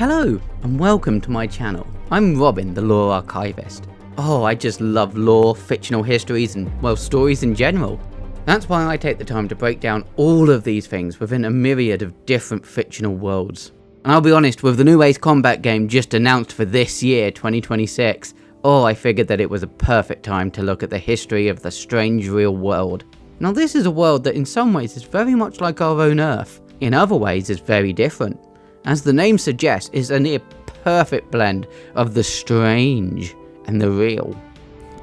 Hello and welcome to my channel. I'm Robin, the lore archivist. I just love lore, fictional histories and, well, stories in general. That's why I take the time to break down all of these things within a myriad of different fictional worlds. And I'll be honest, with the new Ace Combat game just announced for this year, 2026, I figured that it was a perfect time to look at the history of the strange real world. Now this is a world that in some ways is very much like our own Earth, in other ways is very different. As the name suggests, it's a near perfect blend of the strange and the real.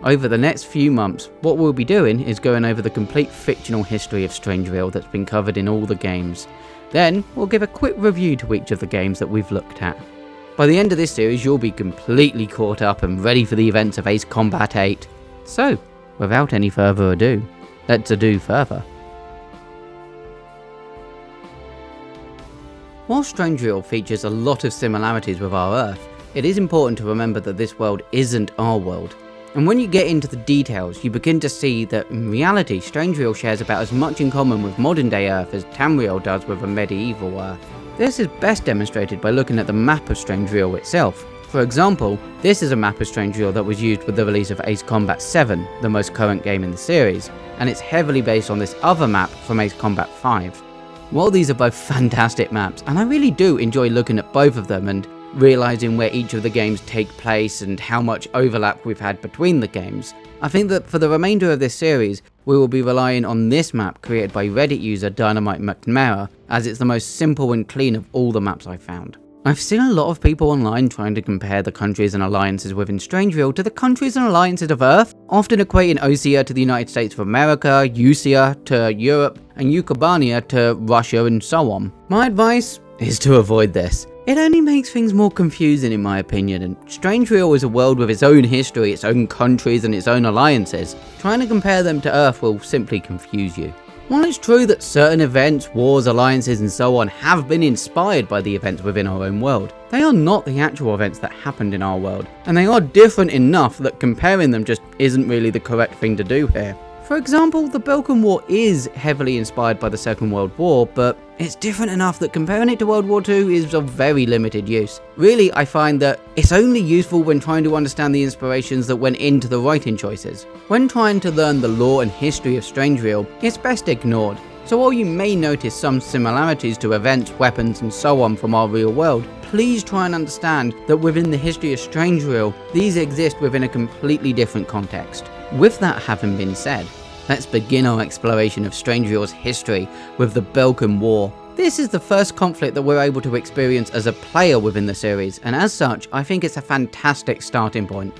Over the next few months, what we'll be doing is going over the complete fictional history of Strangereal that's been covered in all the games. Then, we'll give a quick review to each of the games that we've looked at. By the end of this series, you'll be completely caught up and ready for the events of Ace Combat 8. So, without any further ado, let's ado further. While Strangereal features a lot of similarities with our Earth, it is important to remember that this world isn't our world. And when you get into the details, you begin to see that in reality, Strangereal shares about as much in common with modern day Earth as Tamriel does with a medieval Earth. This is best demonstrated by looking at the map of Strangereal itself. For example, this is a map of Strangereal that was used with the release of Ace Combat 7, the most current game in the series, and it's heavily based on this other map from Ace Combat 5. While these are both fantastic maps, and I really do enjoy looking at both of them and realising where each of the games take place and how much overlap we've had between the games, I think that for the remainder of this series, we will be relying on this map created by Reddit user Dynamite McNamara, as it's the most simple and clean of all the maps I've found. I've seen a lot of people online trying to compare the countries and alliances within Strangereal to the countries and alliances of Earth, often equating Osea to the United States of America, Usea to Europe, and Ukobania to Russia and so on. My advice is to avoid this. It only makes things more confusing in my opinion, and Strangereal is a world with its own history, its own countries and its own alliances. Trying to compare them to Earth will simply confuse you. While it's true that certain events, wars, alliances and so on have been inspired by the events within our own world, they are not the actual events that happened in our world, and they are different enough that comparing them just isn't really the correct thing to do here. For example, the Belkan War is heavily inspired by the Second World War, but it's different enough that comparing it to World War II is of very limited use. Really, I find that it's only useful when trying to understand the inspirations that went into the writing choices. When trying to learn the lore and history of Strangereal, it's best ignored. So while you may notice some similarities to events, weapons and so on from our real world, please try and understand that within the history of Strangereal, these exist within a completely different context. With that having been said, let's begin our exploration of Strangereal's history with the Belkan War. This is the first conflict that we're able to experience as a player within the series, and as such, I think it's a fantastic starting point.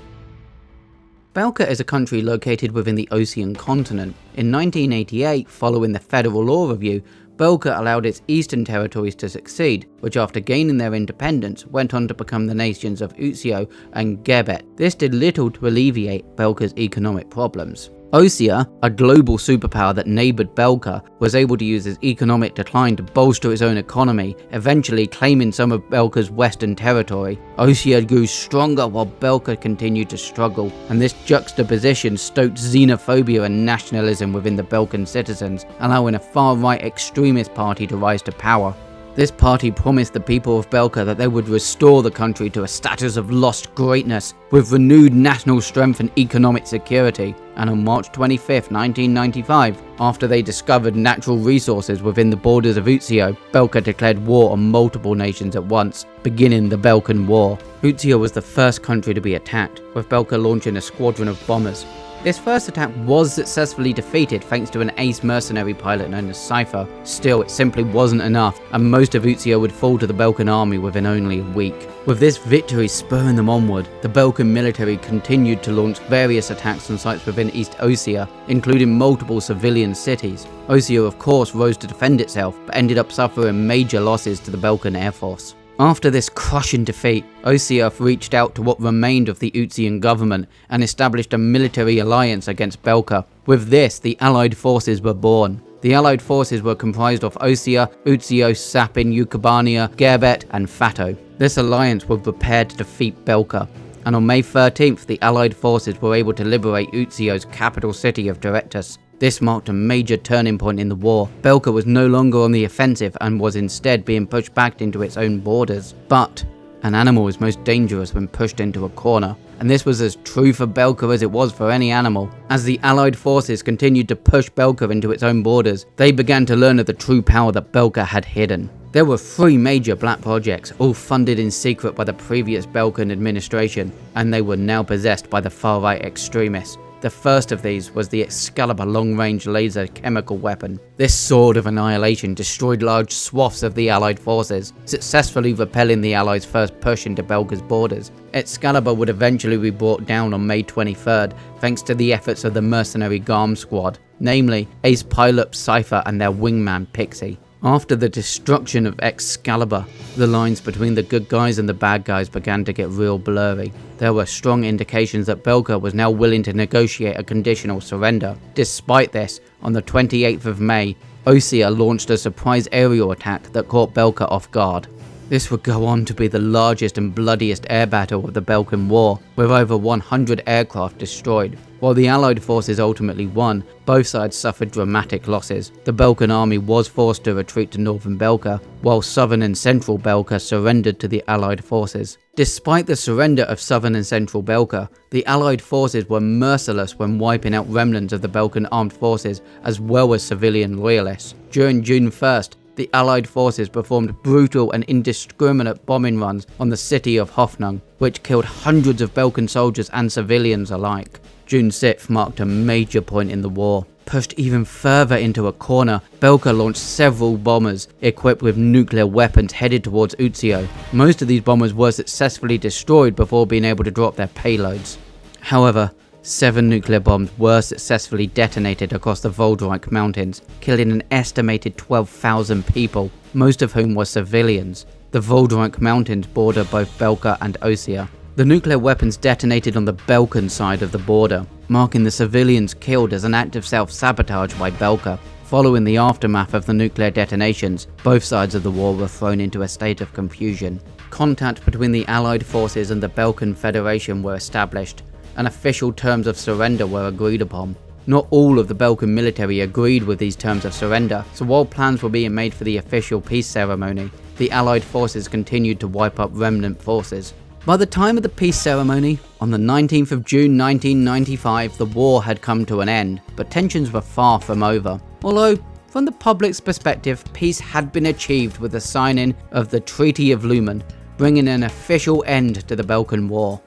Belka is a country located within the Osean continent. In 1988, following the Federal Law Review, Belka allowed its eastern territories to succeed, which after gaining their independence, went on to become the nations of Utsio and Gebet. This did little to alleviate Belka's economic problems. Osea, a global superpower that neighboured Belka, was able to use its economic decline to bolster its own economy, eventually claiming some of Belka's western territory. Osea grew stronger while Belka continued to struggle, and this juxtaposition stoked xenophobia and nationalism within the Belkan citizens, allowing a far-right extremist party to rise to power. This party promised the people of Belka that they would restore the country to a status of lost greatness, with renewed national strength and economic security. And on March 25, 1995, after they discovered natural resources within the borders of Utsio, Belka declared war on multiple nations at once, beginning the Belkan War. Utsio was the first country to be attacked, with Belka launching a squadron of bombers. This first attack was successfully defeated thanks to an ace mercenary pilot known as Cypher. Still, it simply wasn't enough, and most of Utsio would fall to the Belkan army within only a week. With this victory spurring them onward, the Belkan military continued to launch various attacks on sites within East Osea, including multiple civilian cities. Osea of course rose to defend itself, but ended up suffering major losses to the Belkan Air Force. After this crushing defeat, Osea reached out to what remained of the Utsean government and established a military alliance against Belka. With this, the Allied forces were born. The Allied forces were comprised of Osea, Utsio, Sapin, Ukobania, Gebet and Fato. This alliance was prepared to defeat Belka, and on May 13th the Allied forces were able to liberate Utsio's capital city of Directus. This marked a major turning point in the war. Belka was no longer on the offensive and was instead being pushed back into its own borders. But An animal is most dangerous when pushed into a corner, and this was as true for Belka as it was for any animal. As the Allied forces continued to push Belka into its own borders, they began to learn of the true power that Belka had hidden. There were 3 major black projects, all funded in secret by the previous Belkan administration, and they were now possessed by the far-right extremists. The first of these was the Excalibur long-range laser chemical weapon. This sword of annihilation destroyed large swaths of the Allied forces, successfully repelling the Allies' first push into Belka's borders. Excalibur would eventually be brought down on May 23rd, thanks to the efforts of the mercenary Garm squad, namely Ace Pilot, Cypher and their wingman Pixie. After the destruction of Excalibur, the lines between the good guys and the bad guys began to get real blurry. There were strong indications that Belka was now willing to negotiate a conditional surrender. Despite this, on the 28th of May, Osea launched a surprise aerial attack that caught Belka off guard. This would go on to be the largest and bloodiest air battle of the Belkan War, with over 100 aircraft destroyed. While the Allied forces ultimately won, both sides suffered dramatic losses. The Belkan army was forced to retreat to northern Belka, while southern and central Belka surrendered to the Allied forces. Despite the surrender of southern and central Belka, the Allied forces were merciless when wiping out remnants of the Belkan armed forces as well as civilian loyalists. During June 1st, the Allied forces performed brutal and indiscriminate bombing runs on the city of Hoffnung, which killed hundreds of Belkan soldiers and civilians alike. June 6th marked a major point in the war. Pushed even further into a corner, Belka launched several bombers equipped with nuclear weapons headed towards Utsio. Most of these bombers were successfully destroyed before being able to drop their payloads. However, 7 nuclear bombs were successfully detonated across the Voldreich Mountains, killing an estimated 12,000 people, most of whom were civilians. The Voldreich Mountains border both Belka and Osea. The nuclear weapons detonated on the Belkan side of the border, marking the civilians killed as an act of self-sabotage by Belka. Following the aftermath of the nuclear detonations, both sides of the war were thrown into a state of confusion. Contact between the Allied forces and the Belkan Federation were established, and official terms of surrender were agreed upon. Not all of the Belkan military agreed with these terms of surrender, so while plans were being made for the official peace ceremony, the Allied forces continued to wipe up remnant forces. By the time of the peace ceremony, on the 19th of June 1995, the war had come to an end, but tensions were far from over. Although, from the public's perspective, peace had been achieved with the signing of the Treaty of Lumen, bringing an official end to the Belkan War.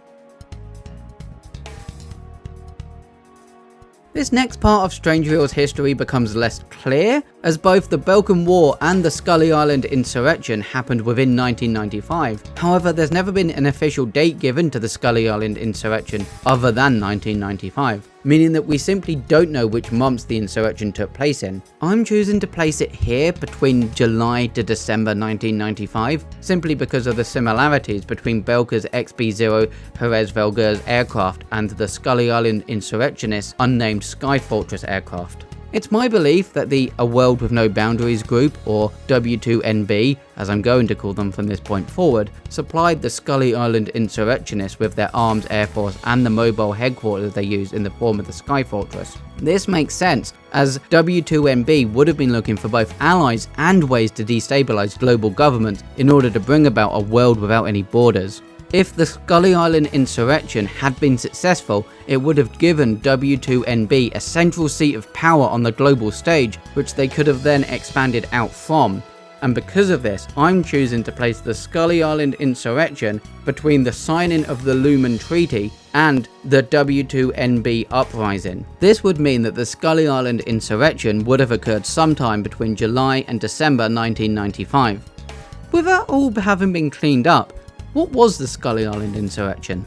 This next part of Strangereal's history becomes less clear, as both the Belkan War and the Skully Island Insurrection happened within 1995. However, there's never been an official date given to the Skully Island Insurrection other than 1995, meaning that we simply don't know which months the insurrection took place in. I'm choosing to place it here between July to December 1995, simply because of the similarities between Belka's XB-0 Perez Velger's aircraft and the Skully Island Insurrectionists' unnamed Sky Fortress aircraft. It's my belief that the A World With No Boundaries group, or W2NB, as I'm going to call them from this point forward, supplied the Skully Island insurrectionists with their armed air force and the mobile headquarters they used in the form of the Sky Fortress. This makes sense, as W2NB would have been looking for both allies and ways to destabilize global governments in order to bring about a world without any borders. If the Skully Island insurrection had been successful, it would have given W2NB a central seat of power on the global stage, which they could have then expanded out from. And because of this, I'm choosing to place the Skully Island insurrection between the signing of the Lumen Treaty and the W2NB Uprising. This would mean that the Skully Island insurrection would have occurred sometime between July and December 1995. With that all having been cleaned up, what was the Skully Island insurrection?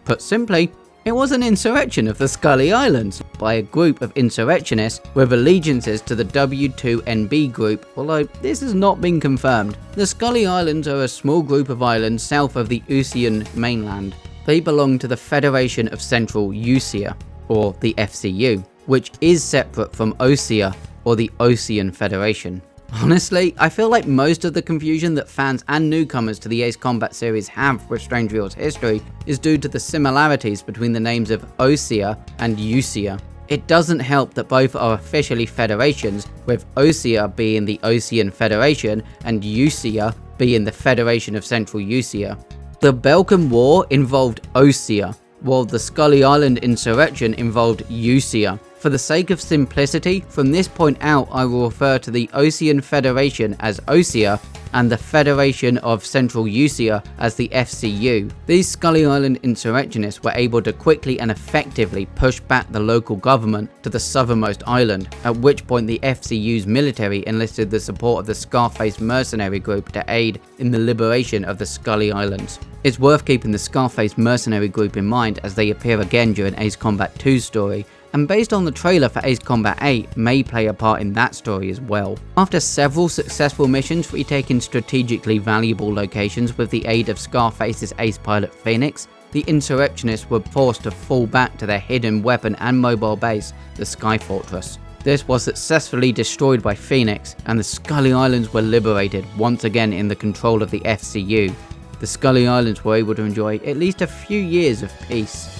Put simply, it was an insurrection of the Skully Islands by a group of insurrectionists with allegiances to the W2NB group, although this has not been confirmed. The Skully Islands are a small group of islands south of the Usian mainland. They belong to the Federation of Central Usia, or the FCU, which is separate from Osea, or the Ocean Federation. Honestly, I feel like most of the confusion that fans and newcomers to the Ace Combat series have with Strangereal's history is due to the similarities between the names of Osea and Usia. It doesn't help that both are officially federations, with Osea being the Ocean Federation and Usia being the Federation of Central Usia. The Belkan War involved Osea, while the Skully Island Insurrection involved Usea. For the sake of simplicity, from this point out I will refer to the Osean Federation as Osea and the Federation of Central Usea as the FCU. These Skully Island insurrectionists were able to quickly and effectively push back the local government to the southernmost island, at which point the FCU's military enlisted the support of the Scarface mercenary group to aid in the liberation of the Skully Islands. It's worth keeping the Scarface mercenary group in mind as they appear again during Ace Combat 2's story, and based on the trailer for Ace Combat 8 may play a part in that story as well. After several successful missions retaking strategically valuable locations with the aid of Scarface's ace pilot Phoenix, the insurrectionists were forced to fall back to their hidden weapon and mobile base, the Sky Fortress. This was successfully destroyed by Phoenix, and the Skully Islands were liberated, once again in the control of the FCU. The Skully Islands were able to enjoy at least a few years of peace.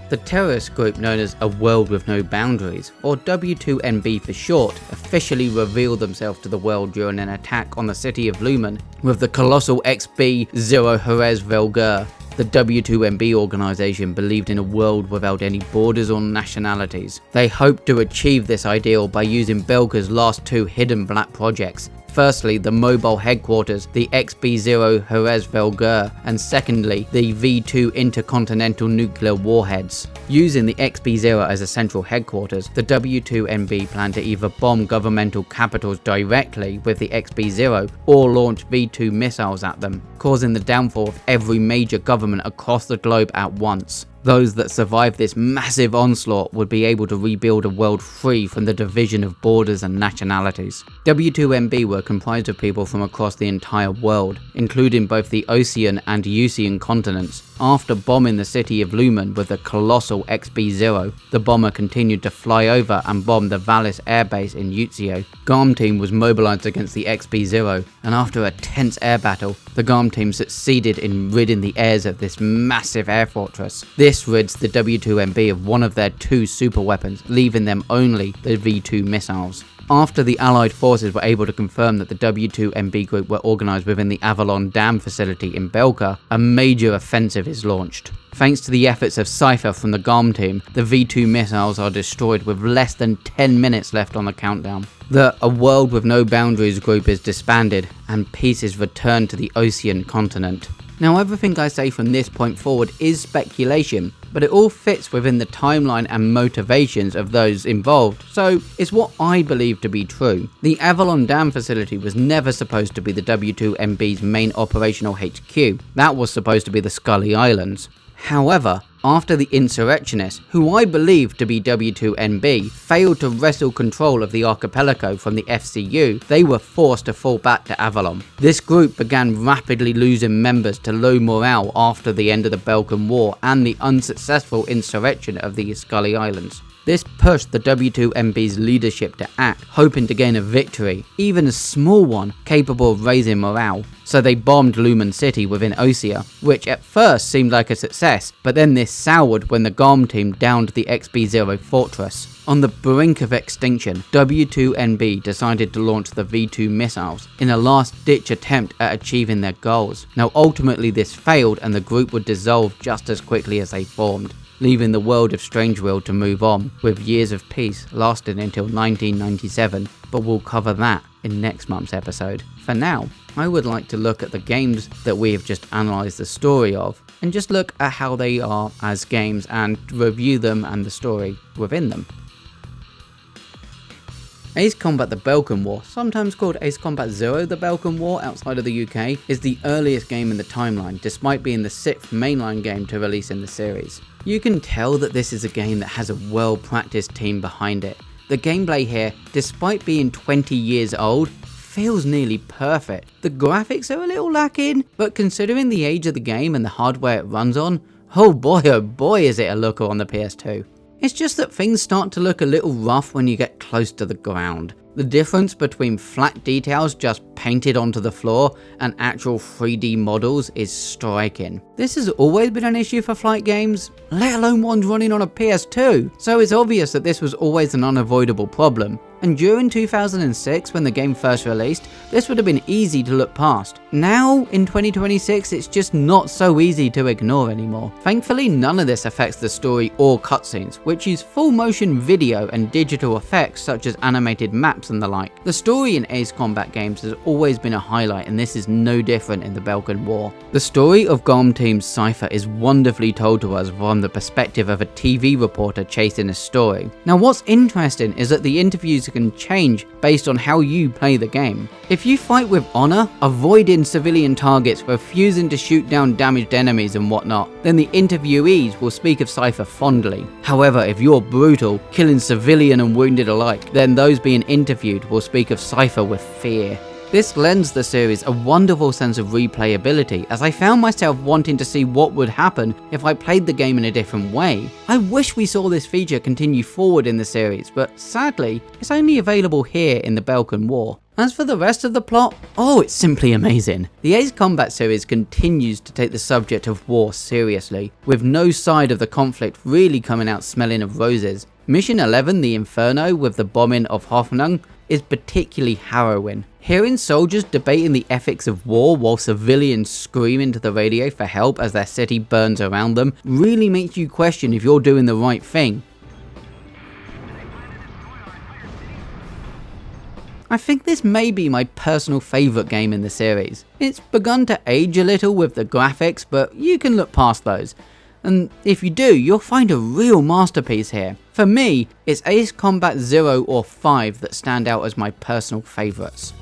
The terrorist group known as A World With No Boundaries, or W2NB for short, officially revealed themselves to the world during an attack on the city of Lumen with the colossal XB-0 Jerez Velger. The W2NB organisation believed in a world without any borders or nationalities. They hoped to achieve this ideal by using Belka's last two hidden black projects. Firstly, the mobile headquarters, the XB-0 Jerez Velger, and secondly, the V2 intercontinental nuclear warheads. Using the XB-0 as a central headquarters, the W2NB planned to either bomb governmental capitals directly with the XB-0 or launch V2 missiles at them, causing the downfall of every major government across the globe at once. Those that survived this massive onslaught would be able to rebuild a world free from the division of borders and nationalities. W2NB were comprised of people from across the entire world, including both the Ocean and Usean continents. After bombing the city of Lumen with the colossal XB-0, the bomber continued to fly over and bomb the Valis airbase in Utsio. GARM team was mobilized against the XB-0, and after a tense air battle, the GARM team succeeded in ridding the airs of this massive air fortress. This rids the W2NB of one of their two super weapons, leaving them only the V2 missiles. After the Allied forces were able to confirm that the W2NB group were organised within the Avalon Dam facility in Belka, a major offensive is launched. Thanks to the efforts of Cypher from the GARM team, the V2 missiles are destroyed with less than 10 minutes left on the countdown. The A World With No Boundaries group is disbanded, and peace is returned to the Ocean continent. Now, everything I say from this point forward is speculation, but it all fits within the timeline and motivations of those involved, so it's what I believe to be true. The Avalon Dam facility was never supposed to be the W2NB's main operational HQ, that was supposed to be the Skully Islands. However, after the insurrectionists, who I believe to be W2NB, failed to wrestle control of the archipelago from the FCU, they were forced to fall back to Avalon. This group began rapidly losing members to low morale after the end of the Belkan War and the unsuccessful insurrection of the Skully Islands. This pushed the W2NB's leadership to act, hoping to gain a victory, even a small one, capable of raising morale. So they bombed Lumen City within Osea, which at first seemed like a success, but then this soured when the GARM team downed the XB-0 fortress. On the brink of extinction, W2NB decided to launch the V2 missiles in a last-ditch attempt at achieving their goals. Now ultimately this failed and the group would dissolve just as quickly as they formed, leaving the world of Strangereal to move on, with years of peace lasting until 1997, but we'll cover that in next month's episode. For now, I would like to look at the games that we have just analysed the story of, and just look at how they are as games and review them and the story within them. Ace Combat The Belkan War, sometimes called Ace Combat 0 The Belkan War outside of the UK, is the earliest game in the timeline, despite being the 6th mainline game to release in the series. You can tell that this is a game that has a well-practiced team behind it. The gameplay here, despite being 20 years old, feels nearly perfect. The graphics are a little lacking, but considering the age of the game and the hardware it runs on, oh boy is it a looker on the PS2. It's just that things start to look a little rough when you get close to the ground. The difference between flat details just painted onto the floor and actual 3D models is striking. This has always been an issue for flight games, let alone ones running on a PS2, so it's obvious that this was always an unavoidable problem. and during 2006 when the game first released, this would have been easy to look past. Now, in 2026, it's just not so easy to ignore anymore. Thankfully, none of this affects the story or cutscenes, which use full motion video and digital effects such as animated maps and the like. The story in Ace Combat games has always been a highlight, and this is no different in the Belkan War. The story of GOM Team's Cypher is wonderfully told to us from the perspective of a TV reporter chasing a story. Now what's interesting is that the interviews can change based on how you play the game. If you fight with honor, avoiding civilian targets, refusing to shoot down damaged enemies and whatnot, then the interviewees will speak of Cypher fondly. However, if you're brutal, killing civilian and wounded alike, then those being interviewed will speak of Cypher with fear. This lends the series a wonderful sense of replayability, as I found myself wanting to see what would happen if I played the game in a different way. I wish we saw this feature continue forward in the series, but sadly, it's only available here in the Belkan War. As for the rest of the plot, oh, it's simply amazing. The Ace Combat series continues to take the subject of war seriously, with no side of the conflict really coming out smelling of roses. Mission 11, the Inferno, with the bombing of Hoffnung, is particularly harrowing. Hearing soldiers debating the ethics of war while civilians scream into the radio for help as their city burns around them really makes you question if you're doing the right thing. I think this may be my personal favourite game in the series. It's begun to age a little with the graphics, but you can look past those. And if you do, you'll find a real masterpiece here. For me, it's Ace Combat 0 or 5 that stand out as my personal favourites.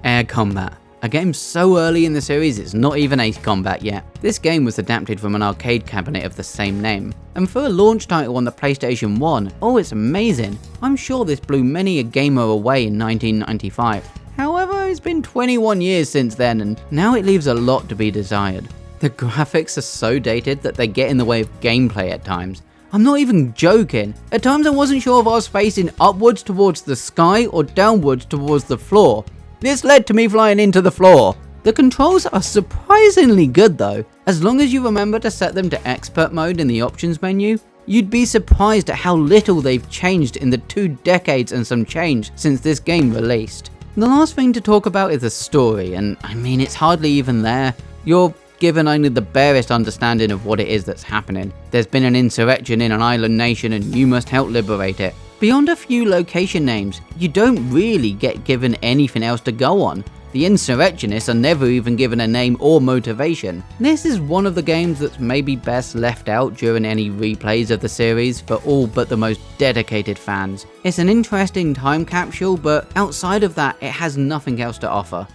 Air Combat. A game so early in the series it's not even Ace Combat yet. This game was adapted from an arcade cabinet of the same name. And for a launch title on the PlayStation 1, oh, it's amazing. I'm sure this blew many a gamer away in 1995. However, it's been 21 years since then, and now it leaves a lot to be desired. The graphics are so dated that they get in the way of gameplay at times. I'm not even joking. At times I wasn't sure if I was facing upwards towards the sky or downwards towards the floor. This led to me flying into the floor. The controls are surprisingly good though. As long as you remember to set them to expert mode in the options menu, you'd be surprised at how little they've changed in the 2 decades and some change since this game released. The last thing to talk about is the story, and I mean it's hardly even there. You're given only the barest understanding of what it is that's happening. There's been an insurrection in an island nation and you must help liberate it. Beyond a few location names, you don't really get given anything else to go on. The insurrectionists are never even given a name or motivation. This is one of the games that's maybe best left out during any replays of the series for all but the most dedicated fans. It's an interesting time capsule, but outside of that, it has nothing else to offer.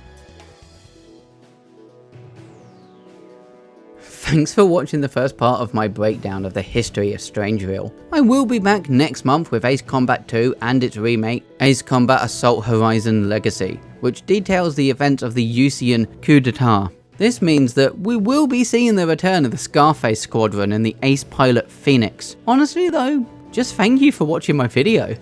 Thanks for watching the first part of my breakdown of the history of Strangereal. I will be back next month with Ace Combat 2 and its remake, Ace Combat Assault Horizon Legacy, which details the events of the Usian coup d'etat. This means that we will be seeing the return of the Scarface Squadron and the Ace Pilot Phoenix. Honestly though, just thank you for watching my video.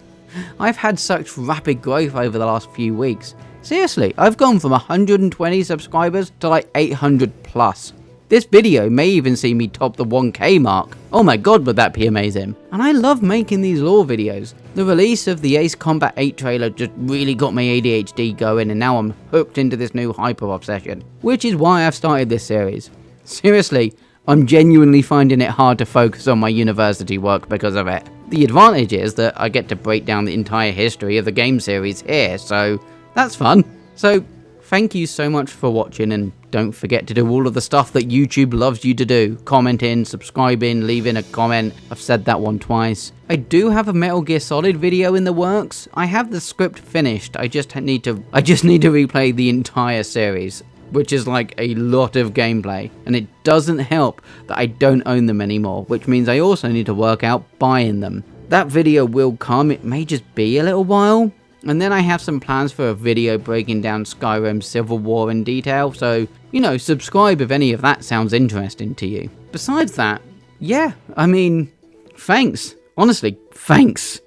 I've had such rapid growth over the last few weeks. Seriously, I've gone from 120 subscribers to like 800 plus. This video may even see me top the 1k mark. Oh my god, would that be amazing. And I love making these lore videos. The release of the Ace Combat 8 trailer just really got my ADHD going, and now I'm hooked into this new hyper obsession, which is why I've started this series. Seriously, I'm genuinely finding it hard to focus on my university work because of it. The advantage is that I get to break down the entire history of the game series here, so that's fun. So thank you so much for watching, and don't forget to do all of the stuff that YouTube loves you to do. Commenting, subscribing, leaving a comment. I've said that one twice. I do have a Metal Gear Solid video in the works. I have the script finished. I just need to replay the entire series, which is like a lot of gameplay, and it doesn't help that I don't own them anymore, which means I also need to work out buying them. That video will come. It may just be a little while. And then I have some plans for a video breaking down Skyrim's Civil War in detail, so, you know, subscribe if any of that sounds interesting to you. Besides that, yeah, I mean, thanks. Honestly, thanks.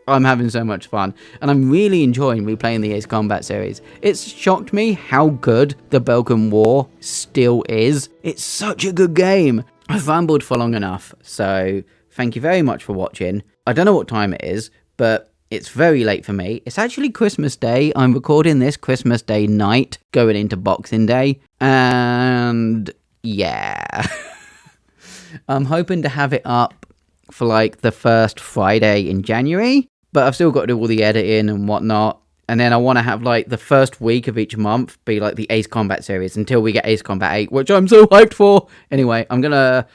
I'm having so much fun, and I'm really enjoying replaying the Ace Combat series. It's shocked me how good the Belkan War still is. It's such a good game. I've rambled for long enough, so thank you very much for watching. I don't know what time it is, but it's very late for me. It's actually Christmas Day. I'm recording this Christmas Day night, going into Boxing Day. And yeah. I'm hoping to have it up for like the first Friday in January. But I've still got to do all the editing and whatnot. And then I want to have like the first week of each month be like the Ace Combat series until we get Ace Combat 8, which I'm so hyped for. Anyway, I'm gonna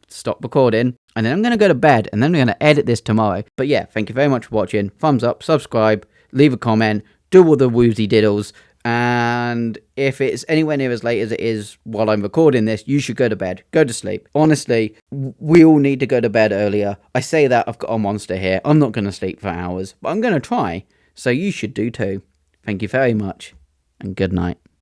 stop recording and then I'm gonna go to bed and then we're gonna edit this tomorrow. But yeah, thank you very much for watching. Thumbs up, subscribe, leave a comment, do all the woozy diddles. And if it's anywhere near as late as it is while I'm recording this, you should go to bed. Go to sleep. Honestly, we all need to go to bed earlier. I say that, I've got a monster here. I'm not going to sleep for hours, but I'm going to try. So you should do too. Thank you very much, and good night.